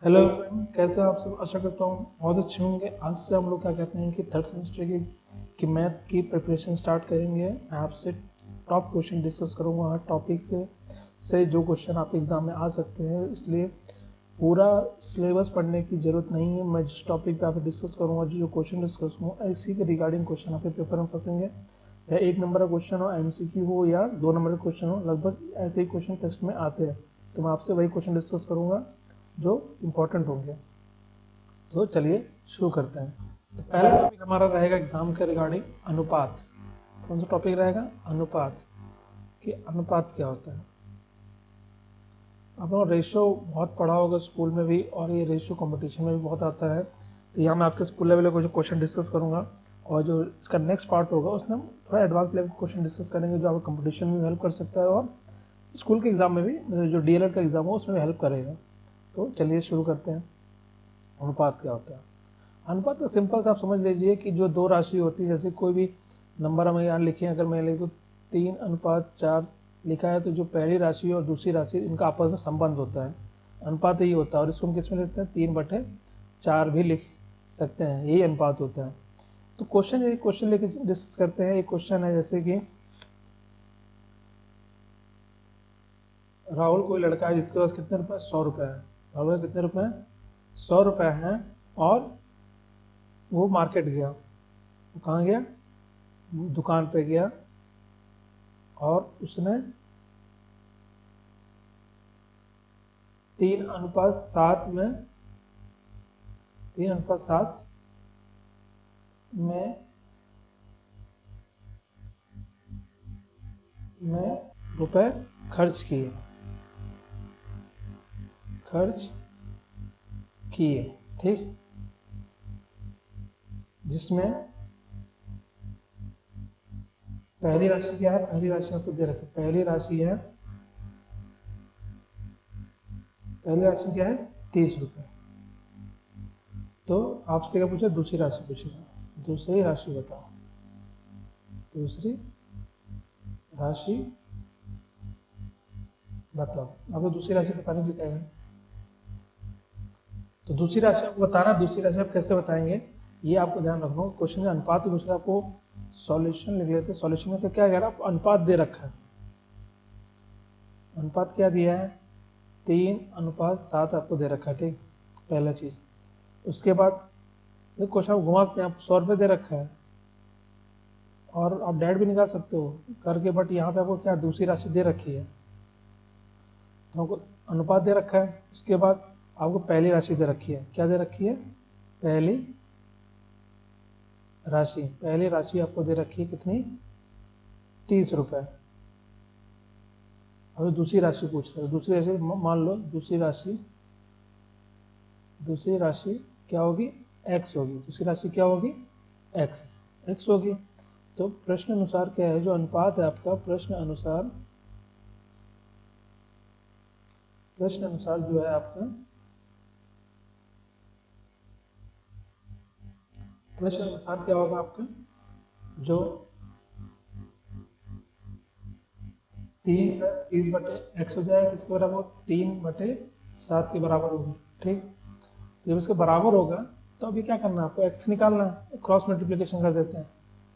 Hello everyone, कैसे हैं आप सब। आशा करता हूँ बहुत अच्छे होंगे। आज से हम लोग क्या कहते हैं कि थर्ड सेमेस्टर की मैथ की प्रिपरेशन स्टार्ट करेंगे। मैं आपसे टॉप क्वेश्चन डिस्कस करूँगा। हर टॉपिक से जो क्वेश्चन आप एग्ज़ाम में आ सकते हैं, इसलिए पूरा सिलेबस पढ़ने की ज़रूरत नहीं है। मैं जिस टॉपिक पे आपको डिस्कस करूँगा, जो क्वेश्चन डिस्कस करूँगा, इसी के रिगार्डिंग क्वेश्चन आपके पेपर में फंसेंगे। या 1 नंबर का क्वेश्चन हो, एमसीक्यू हो, या 2 नंबर का क्वेश्चन हो, लगभग ऐसे ही क्वेश्चन टेस्ट में आते हैं। तो मैं आपसे वही क्वेश्चन डिस्कस करूँगा जो इम्पोर्टेंट होंगे। तो चलिए शुरू करते हैं। तो पहला टॉपिक हमारा रहेगा एग्जाम के रिगार्डिंग अनुपात। कौन सा टॉपिक रहेगा? अनुपात। कि अनुपात क्या होता है। आप लोग रेशियो बहुत पढ़ा होगा स्कूल में भी, और ये रेशियो कंपटीशन में भी बहुत आता है। तो यहाँ मैं आपके स्कूल लेवल के क्वेश्चन डिस्कस करूँगा, और जो इसका नेक्स्ट पार्ट होगा उसमें हम थोड़ा एडवांस लेवल के क्वेश्चन डिस्कस करेंगे, जो आपको कंपटीशन में भी हेल्प कर सकता है, और स्कूल के एग्जाम में भी, जो डीएलएड का एग्जाम हो उसमें भी हेल्प करेगा। तो चलिए शुरू करते हैं। अनुपात क्या होता है? अनुपात का सिंपल सा आप समझ लीजिए कि जो दो राशि होती है, जैसे कोई भी नंबर हमें यहाँ लिखे, अगर मैं लिख दूँ 3:4 लिखा है, तो जो पहली राशि और दूसरी राशि, इनका आपस में संबंध होता है, अनुपात यही होता है। और इसको हम किस में लिखते हैं? 3/4 भी लिख सकते हैं, यही अनुपात होता है। तो क्वेश्चन लेके डिस्कस करते हैं। एक क्वेश्चन है जैसे कि राहुल कोई लड़का है जिसके पास कितने रुपए? 100 रुपए है। राहुल के कितने रुपए हैं? 100 रुपए हैं। और वो मार्केट गया। वो कहाँ गया? दुकान पे गया, और उसने 3:7 में 3:7 में रुपए खर्च किए खर्च किए ठीक। जिसमें पहली राशि क्या है? पहली राशि आपको दे रखी, पहली राशि क्या है? 30 रुपए। तो आपसे क्या पूछा? दूसरी राशि पूछेगा। दूसरी राशि बताओ। दूसरी राशि बताओ। आपको दूसरी राशि बताने के लिए कहेगा। तो दूसरी राशि आपको बताना, दूसरी राशि आप कैसे बताएंगे, ये आपको ध्यान रखना। क्वेश्चन में अनुपात पूछ रहा है, आपको सॉल्यूशन लिख लेते हैं। सॉल्यूशन में क्या कह रहा है? आपको अनुपात दे रखा है। अनुपात क्या दिया है? 3:7 आपको दे रखा है, ठीक। पहला चीज। उसके बाद क्वेश्चन आप घुमा सकते हैं, आपको 100 रुपये दे रखा है, और आप डायरेक्ट भी निकाल सकते हो करके, बट यहाँ पे आपको क्या दूसरी राशि दे रखी है, तो आपको अनुपात दे रखा है। उसके बाद आपको पहली राशि दे रखी है। क्या दे रखी है? पहली पहली राशि आपको दे रखी है कितनी? 30 रुपए। अभी दूसरी राशि पूछ रहे हो। दूसरी राशि मान लो, दूसरी राशि क्या होगी? x होगी। दूसरी राशि क्या होगी? x होगी। तो प्रश्न अनुसार क्या है? जो अनुपात है आपका, प्रश्न अनुसार जो है आपका, प्रश्न अनुसार क्या होगा आपका? जो 30 है, 30/x हो जाएगा, किसके बराबर? 3/7 के बराबर होगी, ठीक। जब इसके बराबर होगा, तो अभी क्या करना है आपको? x निकालना है, क्रॉस मल्टीप्लिकेशन कर देते हैं।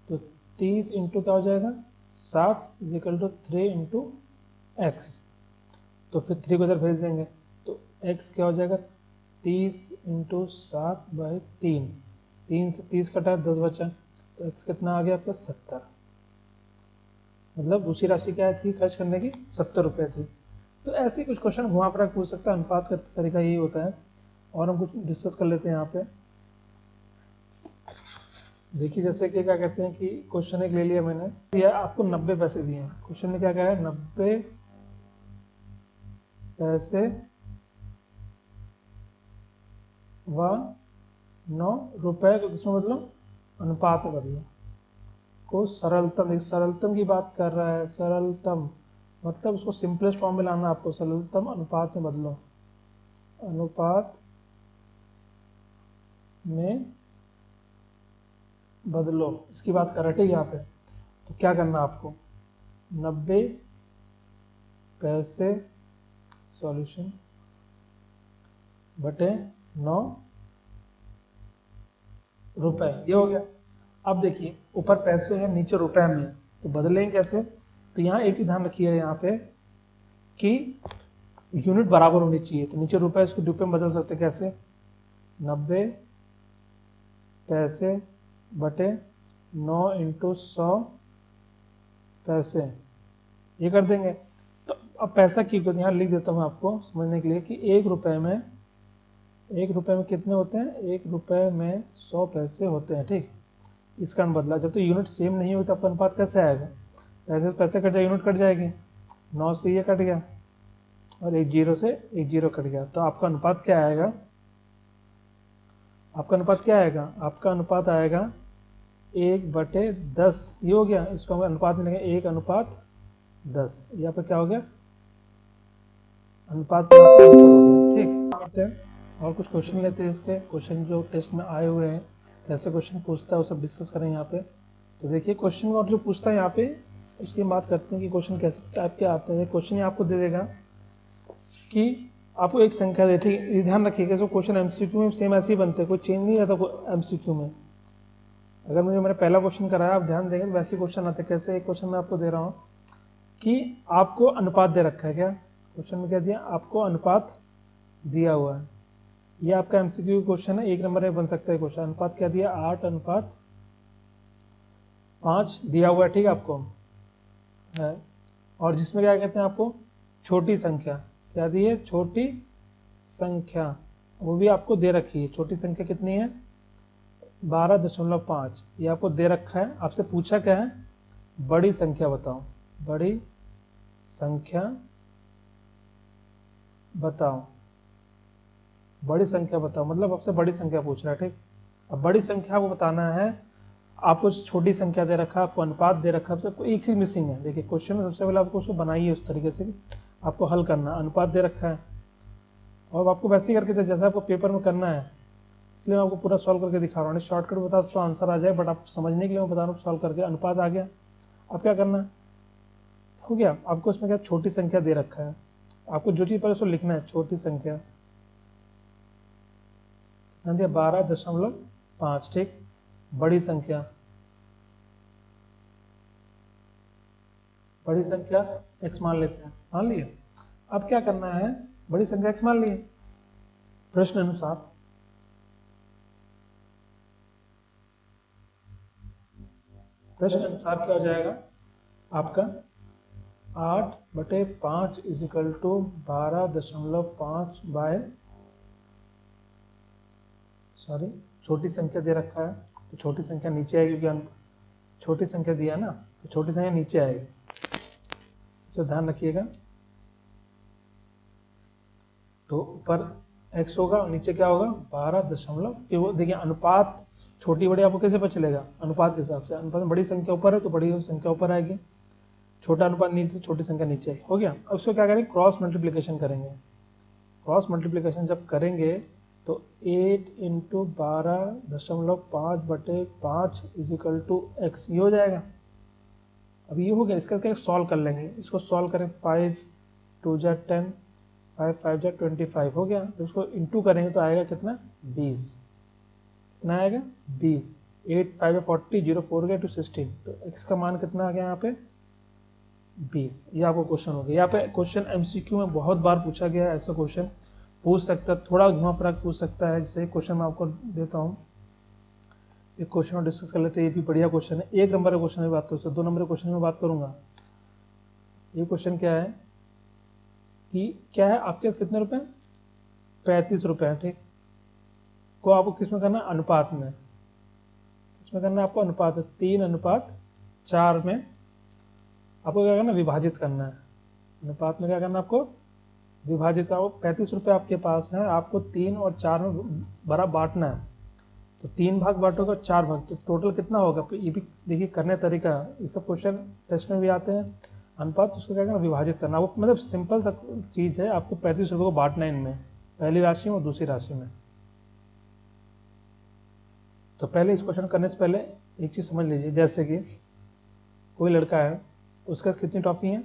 तो 30 इंटू क्या हो जाएगा? 7 = 3 इंटू एक्स। तो फिर 3 को इधर भेज देंगे, तो x क्या हो जाएगा? 30 × 7/3। 3 से 30 कटा, 10 बचा, तो x कितना आ गया आपका? 70। मतलब दूसरी राशि क्या थी खर्च करने की? 70 रुपये थी। तो ऐसे ही कुछ क्वेश्चन घुमा फिरा पूछ सकता है। अनुपात का तरीका यही होता है। और हम कुछ डिस्कस कर लेते हैं यहाँ पे। देखिए जैसे कि क्या कहते हैं कि क्वेश्चन एक ले लिया मैंने, दिया आपको 90 पैसे दिए हैं। क्वेश्चन में क्या कहा है? 90 पैसे व 9 रुपए को किसमें बदलो? अनुपात में बदलो। को सरलतम, इस सरलतम की बात कर रहा है। सरलतम मतलब उसको सिंपलेस्ट फॉर्म में लाना आपको। सरलतम अनुपात में बदलो। अनुपात में बदलो, इसकी बात कर रहा है, ठीक। यहाँ पे तो क्या करना आपको? 90 पैसे, सॉल्यूशन, बटे 9 रुपए, ये हो गया। अब देखिए ऊपर पैसे हैं नीचे रुपए में, तो बदलेंगे कैसे? तो यहाँ एक चीज ध्यान रखिए यहाँ पे कि यूनिट बराबर होनी चाहिए, तो नीचे रुपए इसको रुपए में बदल सकते कैसे? 90 पैसे बटे 9 इंटू 100 पैसे, ये कर देंगे। तो अब पैसा की यहाँ लिख देता हूँ आपको समझने के लिए कि एक रुपए में कितने होते हैं? एक रुपए में 100 पैसे होते हैं, ठीक। इसका बदला, जब तो यूनिट सेम नहीं हुई तो आपका अनुपात कैसे आएगा? पैसे से पैसे कट जाए, यूनिट कट जाएगी, 9 से ये कट गया और एक जीरो से एक जीरो कट गया, तो आपका अनुपात क्या आएगा? आपका अनुपात आएगा 1/10, ये हो गया। इसको हम अनुपात में लेंगे 1:10, यहाँ पे क्या हो गया? अनुपात में आपका आंसर हो गया, ठीक। करते हैं और कुछ क्वेश्चन लेते हैं, इसके क्वेश्चन जो टेस्ट में आए हुए हैं, कैसे क्वेश्चन पूछता है वो सब डिस्कस करें यहाँ पे। तो देखिए क्वेश्चन और जो पूछता है यहाँ पे उसकी बात करते हैं कि क्वेश्चन कैसे टाइप के आते हैं। क्वेश्चन आपको दे देगा कि आपको एक संख्या दे, ठीक है। ध्यान रखिएगा जो क्वेश्चन एमसीक्यू में सेम ऐसे ही बनते हैं, कोई चेंज नहीं आता एमसीक्यू में। अगर मुझे मैंने पहला क्वेश्चन कराया, आप ध्यान देंगे तो वैसे क्वेश्चन आते हैं। कैसे? एक क्वेश्चन मैं आपको दे रहा हूँ कि आपको अनुपात दे रखा है, क्या क्वेश्चन में क्या दिया? आपको अनुपात दिया हुआ है। ये आपका एमसीक्यू क्वेश्चन है, 1 नंबर में बन सकता है क्वेश्चन। अनुपात क्या दिया? 8:5 दिया हुआ है, ठीक है आपको है। और जिसमें क्या कहते हैं आपको? छोटी संख्या क्या दी है? छोटी संख्या, वो भी आपको दे रखी है। छोटी संख्या कितनी है? 12.5, ये आपको दे रखा है। आपसे पूछा क्या है? बड़ी संख्या बताओ, बड़ी संख्या बताओ, बड़ी संख्या बताओ, मतलब आपसे बड़ी संख्या पूछ रहा है, ठीक। अब बड़ी संख्या आपको बताना है, आपको छोटी संख्या दे रखा है, आपको अनुपात दे रखा है, सबको एक चीज मिसिंग है। देखिए क्वेश्चन में सबसे पहले आपको उसको बनाइए उस तरीके से आपको हल करना। अनुपात दे रखा है और आपको वैसे ही करके जैसा आपको पेपर में करना है, इसलिए मैं आपको पूरा सॉल्व करके दिखा रहा हूँ। शॉर्टकट बता तो आंसर आ जाए, बट आप समझने के लिए मैं बता रहा हूँ सॉल्व करके। अनुपात आ गया, अब क्या करना है? हो गया। आपको इसमें क्या छोटी संख्या दे रखा है, आपको जो चीज पहले उसको लिखना है। छोटी संख्या 12.5, ठीक। बड़ी संख्या x मान लेते हैं, मान लिए। अब क्या करना है? बड़ी संख्या x मान लिए, प्रश्न अनुसार क्या हो जाएगा आपका? 8/5 = 12.5 बाय, सॉरी छोटी संख्या दे रखा है तो छोटी संख्या नीचे आएगी, क्योंकि छोटी संख्या दिया ना, तो छोटी संख्या नीचे आएगी, तो ध्यान रखिएगा। तो ऊपर x होगा और नीचे क्या होगा? 12 देखिए अनुपात छोटी बड़ी आपको कैसे पता चलेगा? अनुपात के हिसाब से। अनुपात में बड़ी संख्या ऊपर है तो बड़ी संख्या ऊपर आएगी, छोटा अनुपात नीचे, छोटी संख्या नीचे आएगी। हो गया। अब इसको क्या करेंगे? क्रॉस मल्टीप्लिकेशन करेंगे। क्रॉस मल्टीप्लिकेशन जब करेंगे तो 8 × 12.5/5 = x, ये हो जाएगा। अब ये हो गया, इसका क्या सॉल्व कर लेंगे। इसको सॉल्व करें, 5 2 जा 10, 5 5 जा 25 हो गया। तो इसको इंटू करेंगे तो आएगा कितना? 20। कितना आएगा? 20। 8 5 40, 0 4 गया, 2 16, तो x का मान कितना आ गया यहाँ पे? 20। ये आपको क्वेश्चन हो गया। यहाँ पे क्वेश्चन एमसीक्यू में बहुत बार पूछा गया है, ऐसा क्वेश्चन पूछ सकता है, थोड़ा घुमा फिरा पूछ सकता है। जैसे क्वेश्चन मैं आपको देता हूँ, एक क्वेश्चन और डिस्कस कर लेते हैं। ये भी बढ़िया क्वेश्चन है। 1 नंबर के क्वेश्चन में बात करूँ, 2 नंबर के क्वेश्चन में बात करूंगा। ये क्वेश्चन क्या है कि क्या है आपके कितने रुपए? 35 रुपए है, ठीक। को आपको किसमें करना है? अनुपात में। किसमें करना है आपको? अनुपात 3:4 में आपको क्या करना है? विभाजित करना है। अनुपात में क्या करना है आपको? विभाजित का। 35 रुपए आपके पास है, आपको 3 और 4 में बड़ा बांटना है। तो 3 भाग बांटोगे, 4 भाग, तो टोटल कितना होगा? ये भी देखिए करने तरीका, ये सब क्वेश्चन टेस्ट में भी आते हैं। अनुपात उसको क्या करना? विभाजित करना। वो मतलब सिंपल सा चीज है, आपको 35 रुपए को बांटना है इनमें, पहली राशि में और दूसरी राशि में। तो पहले इस क्वेश्चन करने से पहले एक चीज समझ लीजिए, जैसे कि कोई लड़का है, उसका कितनी टॉफी है?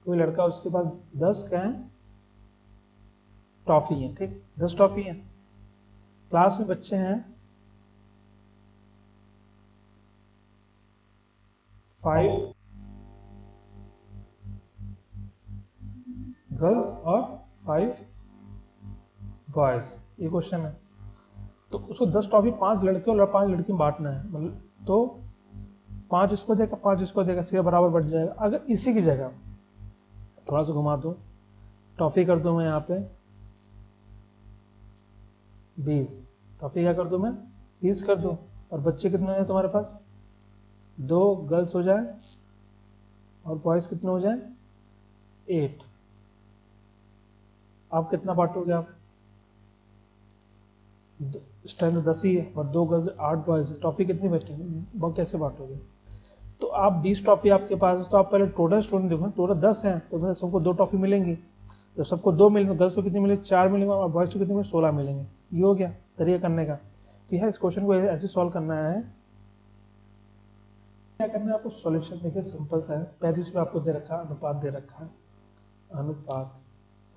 कोई लड़का उसके पास 10 क्या है? टॉफी है, ठीक, 10 टॉफी है। क्लास में बच्चे हैं 5 गर्ल्स और 5 बॉयज, ये क्वेश्चन है। तो उसको 10 टॉफी 5 लड़के और 5 लड़की में बांटना है, मतलब तो 5 इसको देगा 5 इसको देगा, सीधा बराबर बढ़ जाएगा। अगर इसी की जगह थोड़ा सा घुमा दूं, टॉफी कर दूं मैं यहाँ पे 20, टॉफी क्या कर दूं मैं 20 कर दूं, और बच्चे कितने हैं तुम्हारे पास, 2 गर्ल्स हो जाए और बॉयज कितने हो जाए 8। आप कितना बांटोगे, आप स्टैंडर्ड 10 ही है और 2 गर्ल्स 8 बॉयज, टॉफी कितनी बचेगी, वो कैसे बांटोगे। तो आप 20 टॉफी आपके पास है, तो आप पहले टोटल स्टूडेंट देखो, टोटल 10 हैं, तो मतलब सबको 2 टॉफी मिलेंगी। जब सबको 2 मिलेंगे, गर्ल्स को कितनी मिलेगी 4 मिलेंगे और बॉयज को कितनी मिलेंगे 16 मिलेंगे। ये हो गया तरीका करने का। ठीक है, इस क्वेश्चन को ऐसे सॉल्व करना है। क्या करना है आपको, सॉल्यूशन देखिए सिंपल सा है। 35 में आपको दे रखा है, अनुपात दे रखा है, अनुपात।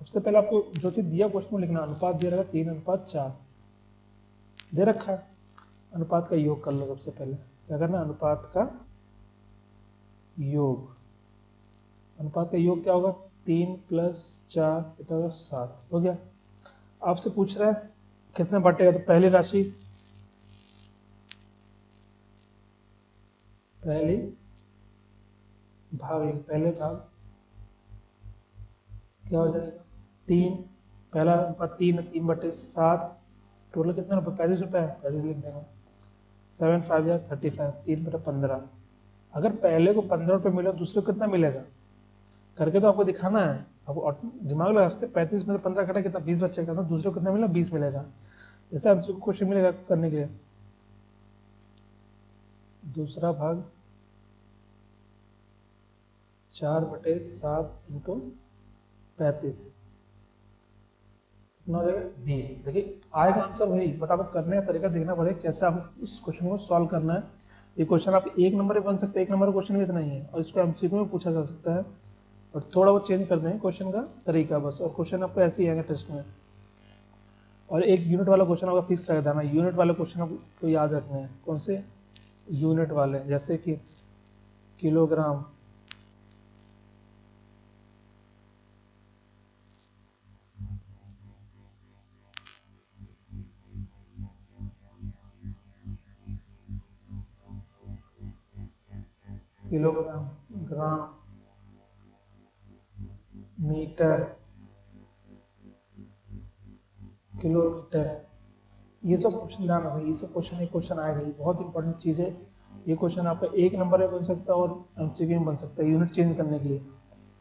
सबसे पहले आपको जो चीज दिया क्वेश्चन में लिखना, अनुपात दे रखा 3:4 दे रखा है। अनुपात का योग कर लो। सबसे पहले क्या करना है, अनुपात का योग। अनुपात का योग क्या होगा, 3 + 4 कितना होगा 7, हो गया। आपसे पूछ रहा है कितने बांटेगा, तो पहली राशि, पहली भाग, पहले भाग क्या हो जाएगा 3, पहला अनुपात 3 है, 3/7, टोटल कितना रुपये 35 रुपये है, 35 लिख देंगे। 7 5 या 35, 3/15। अगर पहले को 15 रुपये मिले, दूसरे को कितना मिलेगा, करके तो आपको दिखाना है। अब दिमाग लगा सकते, 35 में से 15 घटा कितना 20 बचेगा, तो दूसरे को कितना मिलेगा 20 मिलेगा। जैसे आपको क्वेश्चन मिलेगा करने के लिए, दूसरा भाग 4/7 इंटू 35 कितना हो जाएगा 20। देखिए आएगा आंसर वही, बट आपको करने का तरीका देखना पड़ेगा कैसे आपको इस क्वेश्चन को सॉल्व करना है। ये क्वेश्चन आप 1 नंबर में बन सकते हैं, 1 नंबर क्वेश्चन भी इतना ही है, और इसको एमसीक्यू में पूछा जा सकता है, और थोड़ा बहुत चेंज कर देंगे क्वेश्चन का तरीका बस। और क्वेश्चन आपको ऐसे ही आएगा टेस्ट में। और एक यूनिट वाला क्वेश्चन आपका फिक्स रख देना, यूनिट वाले क्वेश्चन आपको याद रखने हैं। कौन से यूनिट वाले, जैसे कि किलोग्राम, किलोग्राम, ग्राम, मीटर, किलोमीटर, ये सब क्वेश्चन ध्यान रखना। ये सब क्वेश्चन, एक क्वेश्चन आएगा, ये बहुत इंपॉर्टेंट चीज़ है। ये क्वेश्चन आपका 1 नंबर में बन सकता है और एमसीक्यू में बन सकता है, यूनिट चेंज करने के लिए।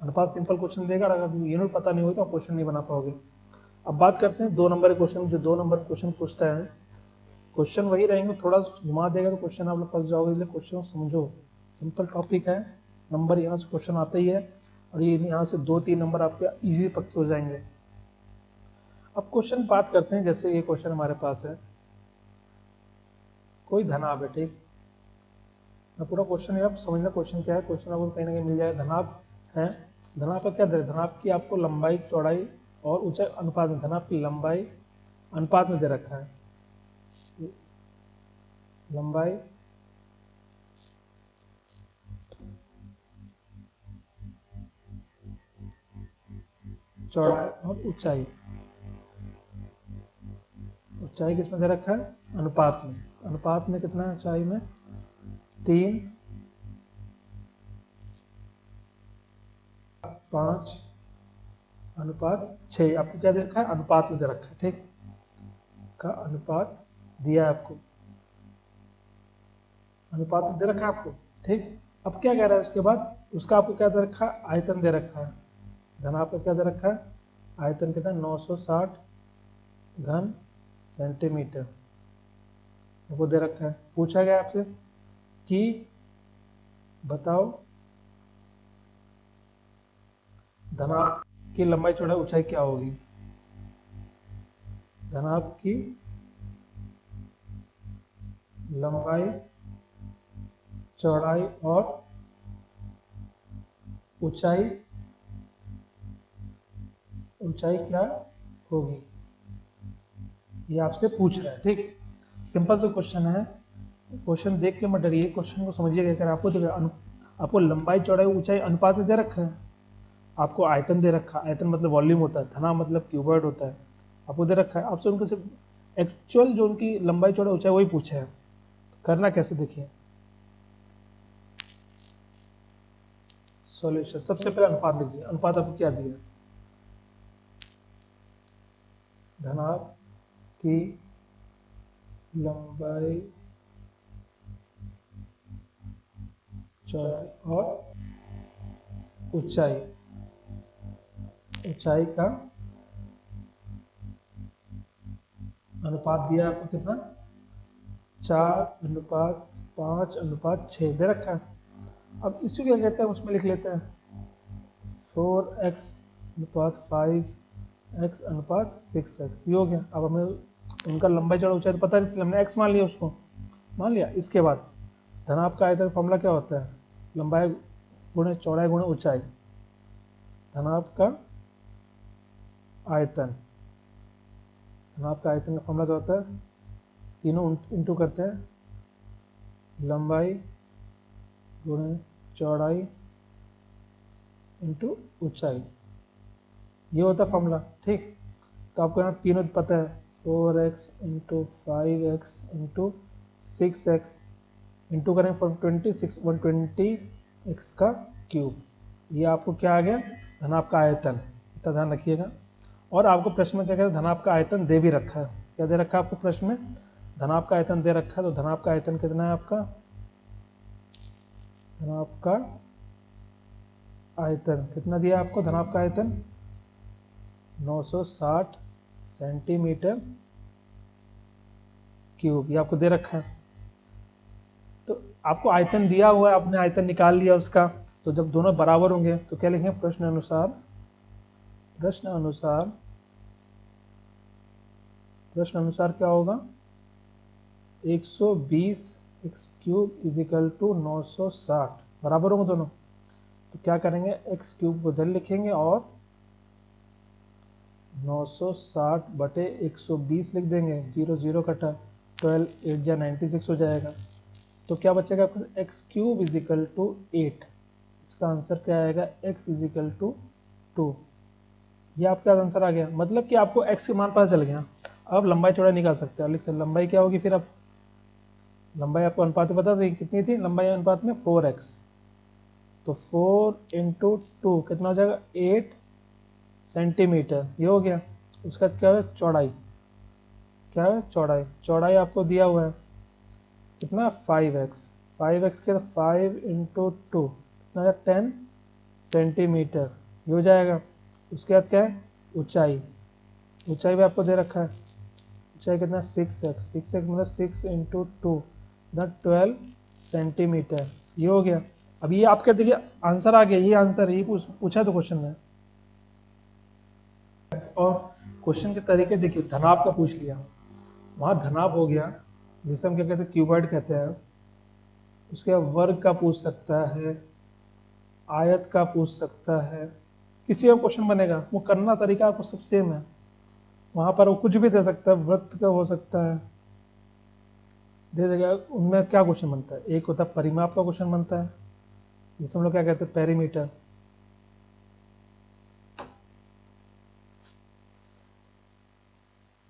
अनुपात सिंपल क्वेश्चन देगा, अगर यूनिट पता नहीं हो तो आप क्वेश्चन नहीं बना पाओगे। अब बात करते हैं 2 नंबर के क्वेश्चन। जो 2 नंबर क्वेश्चन पूछता है, क्वेश्चन वही रहेंगे, थोड़ा घुमा देगा तो क्वेश्चन आप लोग फंस जाओगे, इसलिए क्वेश्चन समझो। सिंपल टॉपिक है, नंबर यहाँ से क्वेश्चन आता ही है, और ये यहाँ से 2-3 नंबर आपके इजी पक्के हो जाएंगे। अब क्वेश्चन बात करते हैं, जैसे ये क्वेश्चन हमारे पास है, कोई धनाभ है, ठीक। मैं पूरा क्वेश्चन है, आप समझना क्वेश्चन क्या है। क्वेश्चन आपको कहीं ना कहीं मिल जाएगा। धनाभ है, धनाभ का क्या दे, धनाभ की आपको लंबाई, चौड़ाई और ऊंचाई अनुपात में, धनाभ की लंबाई अनुपात में दे रखा है, लंबाई चौड़ाई और ऊंचाई। ऊंचाई किसमें दे रखा है, अनुपात में। अनुपात में कितना है ऊंचाई में, 3 5 अनुपात 6। आपको क्या दे रखा है, अनुपात में दे रखा है, ठीक, का अनुपात दिया है आपको, अनुपात में दे रखा है आपको, ठीक। अब क्या कह रहा है उसके बाद, उसका आपको क्या दे रखा है, आयतन दे रखा है। धनाभ का क्या दे रखा है, आयतन कितना 960 घन सेंटीमीटर वो दे रखा है। पूछा गया आपसे कि बताओ धनाभ की लंबाई चौड़ाई ऊंचाई क्या होगी। धनाभ की लंबाई चौड़ाई और ऊंचाई, ऊंचाई क्या होगी, ये आपसे पूछ रहा है। ठीक, सिंपल सा क्वेश्चन है, क्वेश्चन देख के मत डरिए, क्वेश्चन को समझिएगा। अगर आपको लंबाई चौड़ाई ऊंचाई अनुपात में दे रखा है, आपको आयतन दे रखा है, आयतन मतलब वॉल्यूम होता है, धना मतलब क्यूबॉइड होता है, आपको दे रखा है, आपसे उनको सिर्फ एक्चुअल जो उनकी लंबाई चौड़ाई ऊंचाई वही पूछा है। करना कैसे देखिए, सॉल्यूशन सबसे पहले अनुपात लिख दिया। अनुपात आपको क्या दिया, धनाभ की लंबाई चौड़ाई और ऊंचाई, ऊंचाई का अनुपात दिया आपको कितना, 4:5:6 दे रखा है। अब इसको क्या कहते हैं, उसमें लिख लेते हैं 4x/5x/6x, ये हो गया। अब हमें उनका लंबाई चौड़ाई ऊंचाई तो पता नहीं, हमने x मान लिया, उसको मान लिया। इसके बाद धनाभ का आयतन फॉर्मूला क्या होता है, लंबाई गुणे चौड़ाई गुणे ऊंचाई। धनाभ का आयतन, धनाभ का आयतन का फॉर्मूला क्या होता है, तीनों इंटू करते हैं, लंबाई गुणे चौड़ाई इंटू ऊंचाई, ये होता है फॉर्मूला। ठीक, तो आपको यहाँ तीनों पता है, 4x into 5x into 6x into करें 426 120x का क्यूब, ये आपको क्या आ गया, धनाभ का आयतन। इतना ध्यान रखिएगा। और आपको प्रश्न में क्या कहते हैं, धनाभ का आयतन दे भी रखा है। क्या दे रखा है आपको प्रश्न में, धनाभ का आयतन दे रखा है। तो धनाभ का आयतन कितना है आपका, धनाभ का आयतन कितना दिया आपको, धनाभ का आयतन 960 सेंटीमीटर क्यूब, ये आपको दे रखा है। तो आपको आयतन दिया हुआ है, आपने आयतन निकाल लिया उसका। तो जब दोनों बराबर होंगे तो क्या लिखेंगे, प्रश्न अनुसार, प्रश्न अनुसार, प्रश्न अनुसार क्या होगा, 120 x क्यूब इजिकल टू 960, बराबर होंगे दोनों। तो क्या करेंगे, x क्यूब को इधर लिखेंगे और 960/120 लिख देंगे, 0 0 कटा, 12 8 जा 96 हो जाएगा। तो क्या बचेगा आपका, x क्यूब इजिकल टू 8, इसका आंसर क्या आएगा, x इजिकल टू 2, ये आपका आंसर आ गया। मतलब कि आपको x के मान पता चल गया, अब लंबाई चौड़ाई निकाल सकते हैं। लिख सकते लंबाई क्या होगी, फिर अब लंबाई आपको अनुपात में पता थी कितनी थी, लंबाई अनुपात में 4x, तो 4 इंटू 2 कितना हो जाएगा, 8 सेंटीमीटर, ये हो गया। उसका क्या है, चौड़ाई, क्या है चौड़ाई, चौड़ाई आपको दिया हुआ है कितना, 5x, 5x के 5 इंटू 2 कितना है, 10 सेंटीमीटर, ये हो जाएगा। उसके बाद क्या है, ऊंचाई, ऊंचाई भी आपको दे रखा है, ऊंचाई कितना, 6x, 6x मतलब 6 इंटू 2 12 सेंटीमीटर, ये हो गया। अब ये आपका देखिए आंसर आ गया, ये आंसर ये पूछा तो क्वेश्चन में। और क्वेश्चन के तरीके देखिए, धनाभ का पूछ लिया, वहां धनाभ हो गया, जिसे हम क्या कहते हैं, क्यूबॉइड कहते हैं। उसके बाद वर्ग का पूछ सकता है, आयत का पूछ सकता है, किसी का क्वेश्चन बनेगा, वो करना तरीका आपको सब सेम है। वहां पर वो कुछ भी दे सकता है, वृत्त का हो सकता है, दे देगा। उनमें क्या क्वेश्चन बनता है, एक होता है परिमाप का क्वेश्चन बनता है, जिसे हम लोग क्या कहते हैं, पेरीमीटर।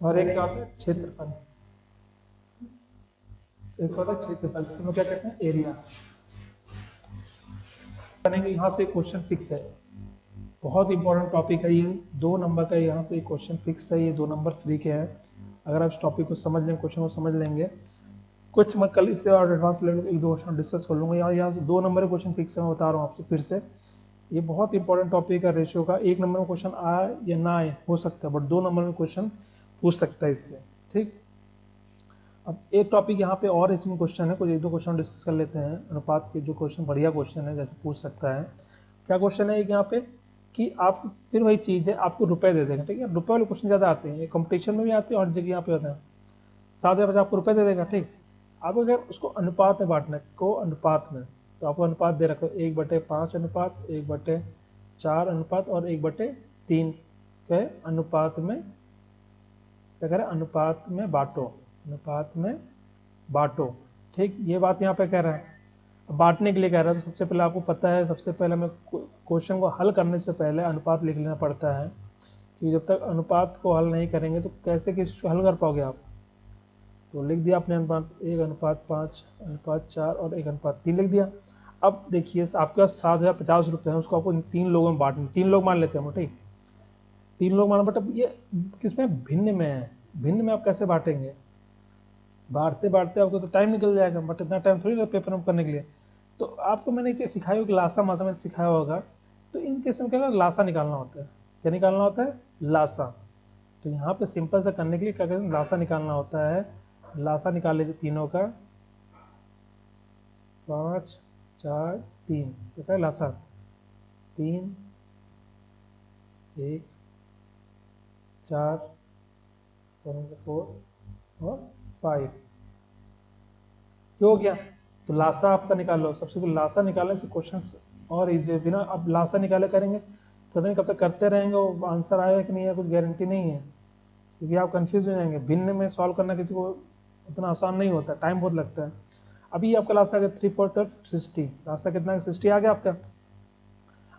और एक क्या होता है, क्षेत्रफल, एक होता है क्षेत्रफल, जिसे हम लोग क्या कहते हैं, एरिया। यहाँ से क्वेश्चन फिक्स है, बहुत इंपॉर्टेंट टॉपिक है ये, 2 नंबर का यहाँ तो एक क्वेश्चन फिक्स है, ये 2 नंबर फ्री के हैं। अगर आप इस टॉपिक को समझ लेंगे, क्वेश्चन को समझ लेंगे, कुछ मैं कल इससे और एडवांस लेवल 1-2 क्वेश्चन डिस्कस कर लूँगा। यहाँ से 2 नंबर के क्वेश्चन फिक्स है, मैं बता रहा हूँ आपसे फिर से। ये बहुत इंपॉर्टेंट टॉपिक है रेशियो का, 1 नंबर में क्वेश्चन आए या ना आए हो सकता है, बट 2 नंबर में क्वेश्चन पूछ सकता है इससे। ठीक, अब एक टॉपिक यहाँ पे और इसमें क्वेश्चन है, कुछ 1-2 क्वेश्चन डिस्कस कर लेते हैं। अनुपात के जो क्वेश्चन बढ़िया क्वेश्चन है, जैसे पूछ सकता है। क्या क्वेश्चन है यहाँ पे, कि आप फिर वही चीज़ है, आपको रुपए दे देगा। ठीक है, रुपए वाले क्वेश्चन ज़्यादा आते हैं, कंपटीशन में भी आते हैं और जगह यहाँ पे होता है। 7,000 आपको रुपए दे देगा। ठीक, आप अगर उसको अनुपात में बांटना है, को अनुपात में, तो आपको अनुपात दे रखो 1/5 अनुपात, 1/4 अनुपात और 1/3 के अनुपात में क्या कह रहा है, अनुपात में बांटो, अनुपात में बांटो। ठीक, ये बात यहाँ पे कह रहा है। अब बांटने के लिए कह रहा है तो सबसे पहले आपको पता है, सबसे पहले हमें क्वेश्चन को हल करने से पहले अनुपात लिख लेना पड़ता है, कि जब तक अनुपात को हल नहीं करेंगे तो कैसे किसी को हल कर पाओगे आप। तो लिख दिया आपने अनुपात 1:5, अनुपात 4 और 1:3 लिख दिया। अब देखिए आपके पास 7,050 रुपये हैं, उसको आपको इन 3 लोगों में बांटना, 3 लोग मान लेते हैं हम, ठीक, 3 लोग माना, बट अब ये किसमें, भिन्न में है। भिन्न में आप कैसे बांटेंगे, बांटते बांटते आपको तो टाइम निकल जाएगा, बट इतना टाइम थोड़ी ना पेपर में करने के लिए। तो आपको मैंने एक चीज़ सिखाई होगी, लासा मासा मैंने सिखाया होगा। तो इन केस में क्या होगा, लासा निकालना होता है। क्या निकालना होता है, लासा। तो यहाँ पे सिंपल सा करने के लिए क्या कहते हैं, लासा निकालना होता है। लासा निकाल लीजिए तीनों का, 5, 4, 3, क्या है लासा, 3, 1, 4, 4 और 5, क्यों हो गया। तो लासा आपका निकाल लो। सबसे पहले लासा निकालने से क्वेश्चन और इजी है। बिना अब लासा निकाले करेंगे पता नहीं कब तक करते रहेंगे, वो आंसर आएगा कि नहीं है कुछ गारंटी नहीं है, क्योंकि आप कंफ्यूज हो जाएंगे। भिन्न में सॉल्व करना किसी को उतना आसान नहीं होता, टाइम बहुत लगता है। अभी आपका लास्ट आ गया 3, 4, 12, 60, लास्ट कितना है, 60 आ गया आपका।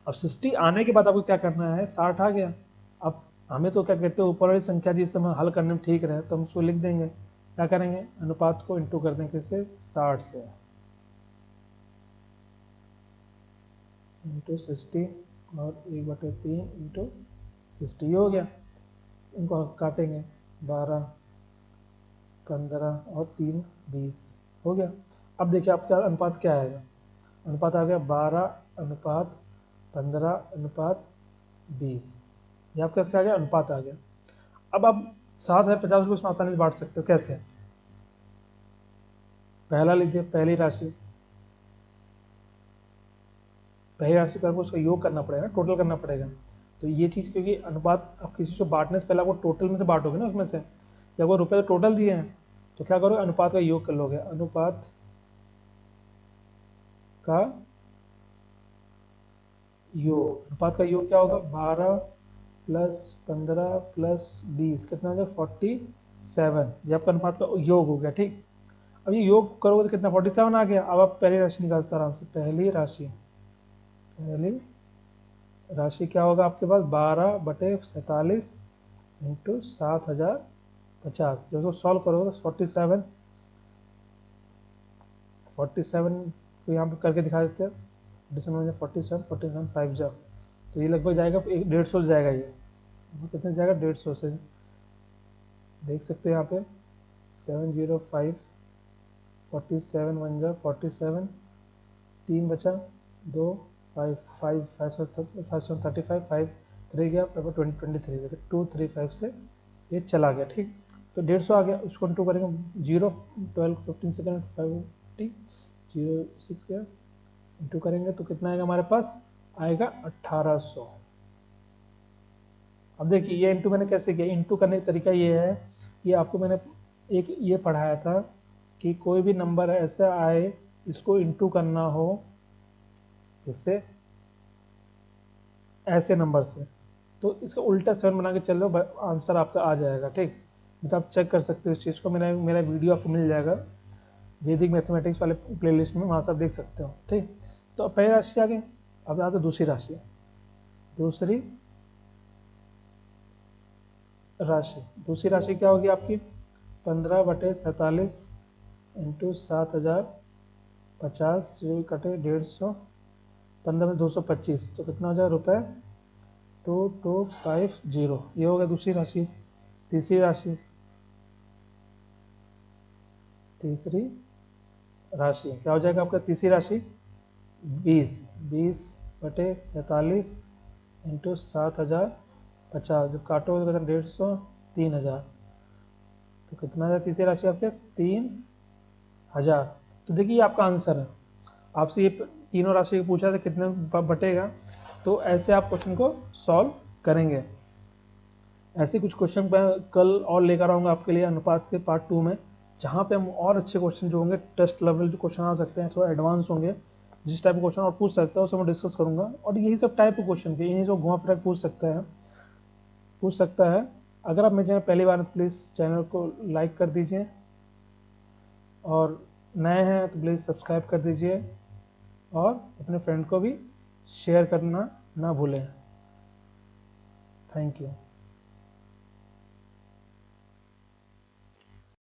अब 60 आने के बाद आपको क्या करना है, 60 आ गया। अब हमें तो क्या कहते हैं, ऊपर वाली संख्या जिससे हम हल करने में ठीक रहे तो हम उसको लिख देंगे। क्या करेंगे, अनुपात को इंटू कर देंगे किससे, 60 से, इंटू 60 और 1/3 इंटू 60, ये हो गया। इनको काटेंगे, 12, 15 और 3, 20 हो गया। अब देखिए आपका अनुपात क्या आएगा, अनुपात आ गया 12:15:20, ये आपका इसका आ गया, अनुपात आ गया। अब आप 7,050 उसमें आसानी से बांट सकते हो। कैसे, पहला लिखिए, पहली राशि पर आपको उसका योग करना पड़ेगा, टोटल करना पड़ेगा। तो ये चीज़, क्योंकि अनुपात आप किसी को बांटने से पहले आपको टोटल में से बांटोगे ना, उसमें से जब वो रुपये टोटल दिए हैं तो क्या करोगे, अनुपात का योग कर लोगे। अनुपात का योग, अनुपात का योग क्या होगा, 12 + 15 + 20 कितना हो गया, 47। ये आपका अनुपात का योग हो गया। ठीक, अब ये योग करोगे तो कितना, 47 आ गया। अब आप पहली राशि निकाल सकते आराम से। पहली राशि क्या होगा आपके पास, 12/47 इंटू 7,050। जब उसको सॉल्व करोगे तो 47 को यहाँ पे करके दिखा देते हैं। डिसम में 47 5 जा, तो ये लगभग जाएगा 150 जाएगा। ये कितने जाएगा, 150 से, देख सकते हो यहाँ पे 705, 47 1 जा 47, 3 बचा, 2, 5 5 535, 5 3 गया, 23, 235 से ये चला गया। ठीक, तो 150 आ गया। उसको इंटू करेंगे, 0 12 15 सेकेंड 50 0 6 गया, इंटू करेंगे तो कितना आएगा हमारे पास, आएगा 1800। अब देखिए ये इंटू मैंने कैसे किया, इंटू करने का तरीका ये है कि आपको मैंने एक ये पढ़ाया था कि कोई भी नंबर ऐसा आए इसको इंटू करना हो इससे, ऐसे नंबर से, तो इसका उल्टा 7 बना के चल लो, आंसर आपका आ जाएगा। ठीक, तो आप चेक कर सकते हो इस चीज़ को, मेरा वीडियो आपको मिल जाएगा वैदिक मैथमेटिक्स वाले प्लेलिस्ट में, वहाँ से आप देख सकते हो। ठीक, तो पहली राशि आ गई। अब आता दूसरी राशि, दूसरी राशि क्या होगी आपकी, 15/47 इंटू 7,050, कटे 150, 15 में 225, तो कितना हो जाएगा रुपये, 2250। ये हो गया दूसरी राशि। तीसरी राशि क्या हो जाएगा आपका, तीसरी राशि 20/47 इंटू 7,050, जब काटोगे तो 150, 3,000, तो कितना है तीसरी राशि आपके, 3,000। तो देखिए ये आपका आंसर है। आपसे ये तीनों राशि पूछा था कितने बटेगा, तो ऐसे आप क्वेश्चन को सॉल्व करेंगे। ऐसे कुछ क्वेश्चन मैं कल और लेकर आऊँगा आपके लिए अनुपात के पार्ट 2 में, जहाँ पे हम और अच्छे क्वेश्चन जो होंगे, टेस्ट लेवल जो क्वेश्चन आ सकते हैं, थोड़ा एडवांस होंगे, जिस टाइप के क्वेश्चन और पूछ सकता है उसे मैं डिस्कस करूँगा। और यही सब टाइप के क्वेश्चन के, इन्हीं जो घुमा फिरा पूछ सकता है अगर आप मेरे चैनल पहली बार हैं तो प्लीज़ चैनल को लाइक कर दीजिए और नए हैं तो प्लीज़ सब्सक्राइब कर दीजिए और अपने फ्रेंड को भी शेयर करना ना भूलें। Thank you.